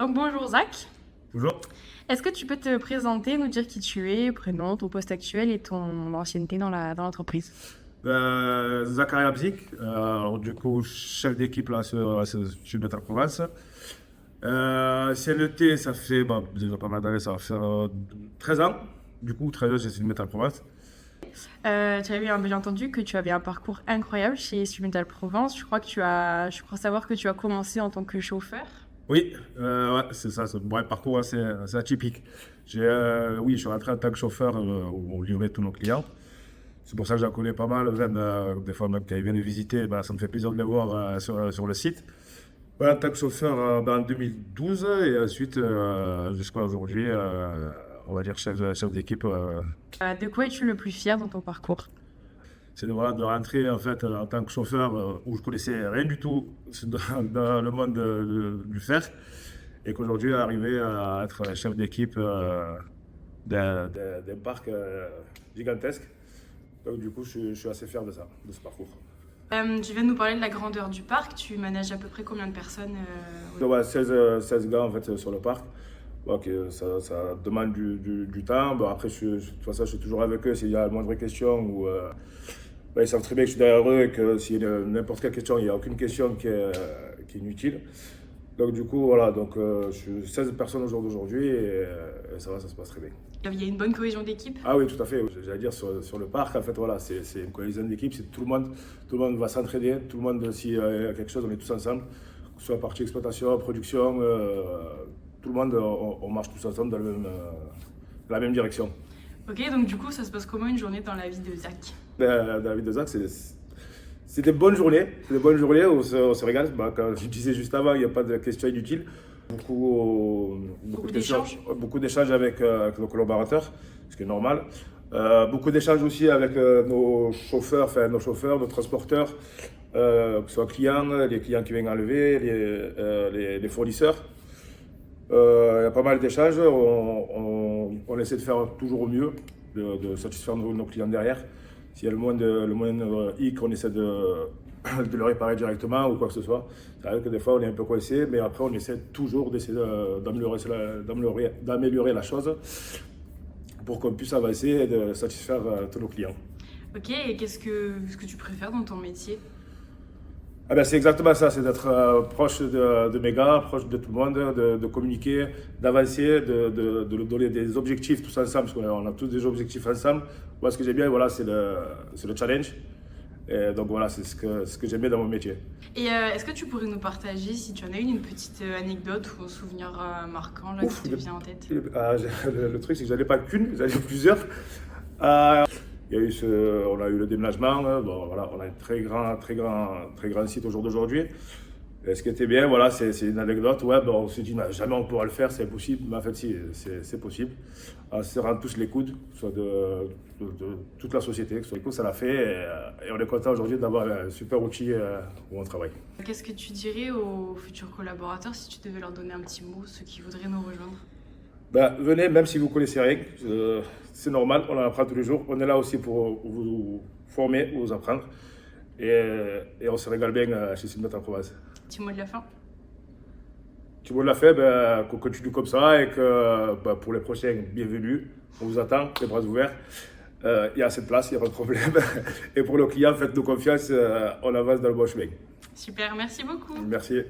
Donc bonjour Zach, Bonjour. est-ce que tu peux te présenter, nous dire qui tu es, prénom, ton poste actuel et ton ancienneté dans l'entreprise? Zachary Abzik, alors du coup chef d'équipe là sur Sud Metal Provence. CNET, ça fait déjà pas mal d'années, ça va faire 13 ans. Du coup, 13 ans chez Sud Metal Provence. Tu avais bien entendu que tu avais un parcours incroyable chez Summital Provence. Je crois savoir que tu as commencé en tant que chauffeur. Oui, ouais, c'est ça, c'est un vrai parcours assez atypique. Oui, je suis rentré en tant que chauffeur où on livrait tous nos clients. C'est pour ça que j'en connais pas mal, même, des fois même quand ils viennent visiter, ça me fait plaisir de les voir sur le site. Ouais, en tant que chauffeur en 2012 et ensuite jusqu'à aujourd'hui, on va dire chef d'équipe. De quoi es-tu le plus fier dans ton parcours? C'est voilà, de rentrer en fait en tant que chauffeur où je connaissais rien du tout dans le monde du fer et qu'aujourd'hui arriver à être chef d'équipe d'un parc gigantesque. Donc du coup, je suis assez fier de ça, de ce parcours. Tu viens de nous parler de la grandeur du parc. Tu manages à peu près combien de personnes Donc, ouais, 16 gars en fait sur le parc. Bon, ok, ça demande du temps. Bon, après, de toute façon, je suis toujours avec eux s'il y a la moindre question ou ils savent très bien que je suis derrière eux et que s'il y a n'importe quelle question, il n'y a aucune question qui est inutile. Donc du coup, voilà, donc je suis 16 personnes au jour d'aujourd'hui et ça va, ça se passe très bien. Il y a une bonne cohésion d'équipe. Ah oui, tout à fait. J'allais dire sur le parc, en fait, voilà, c'est une cohésion d'équipe, c'est tout le monde va s'entraider, tout le monde, s'il y a quelque chose, on est tous ensemble, que ce soit partie exploitation, production, tout le monde, on marche tous ensemble dans la même direction. Ok, donc du coup, ça se passe comment une journée dans la vie de Zach? David de Zach, c'est des bonnes journées, où on se régale. Comme je disais juste avant, il n'y a pas de questions inutiles. Beaucoup d'échanges avec nos collaborateurs, ce qui est normal. Beaucoup d'échanges aussi avec nos chauffeurs, nos transporteurs, que ce soit clients, les clients qui viennent enlever, les fournisseurs. Il y a pas mal d'échanges. On essaie de faire toujours au mieux, de satisfaire nos clients derrière. S'il y a le moindre hic, on essaie de le réparer directement ou quoi que ce soit. C'est vrai que des fois on est un peu coincé, mais après on essaie toujours d'améliorer la chose pour qu'on puisse avancer et de satisfaire tous nos clients. Ok, et qu'est-ce que tu préfères dans ton métier? Ah ben c'est exactement ça, c'est d'être proche de mes gars, proche de tout le monde, de communiquer, d'avancer, de leur donner des objectifs tous ensemble, parce qu'on a tous des objectifs ensemble. Moi, ce que j'aime bien, voilà, c'est le challenge. Et donc voilà, c'est ce que j'aime bien dans mon métier. Et est-ce que tu pourrais nous partager, si tu en as une petite anecdote ou un souvenir marquant là, qui te vient en tête? Le truc, c'est que j'en ai pas qu'une, j'en ai plusieurs. Il y a eu on a eu le déménagement, bon, voilà, on a un très grand site au jour d'aujourd'hui. Et ce qui était bien, voilà, c'est une anecdote. Ouais, bon, on s'est dit, jamais on pourra le faire, c'est impossible. Mais en fait, si, c'est possible. En se serrant tous les coudes, soit de toute la société. Du coup, ça l'a fait et on est content aujourd'hui d'avoir un super outil où on travaille. Qu'est-ce que tu dirais aux futurs collaborateurs si tu devais leur donner un petit mot, ceux qui voudraient nous rejoindre? Venez, même si vous ne connaissez rien, c'est normal, on en apprend tous les jours. On est là aussi pour vous former, vous apprendre. Et on se régale bien chez Sylvette en Provence. Petit mot de la fin? Tu me l'as fait, qu'on continue comme ça et que pour les prochains, bienvenue. On vous attend, les bras ouverts. Il y a assez de place, il n'y a pas de problème. Et pour le client, faites-nous confiance, on avance dans le bon chemin. Super, merci beaucoup. Merci.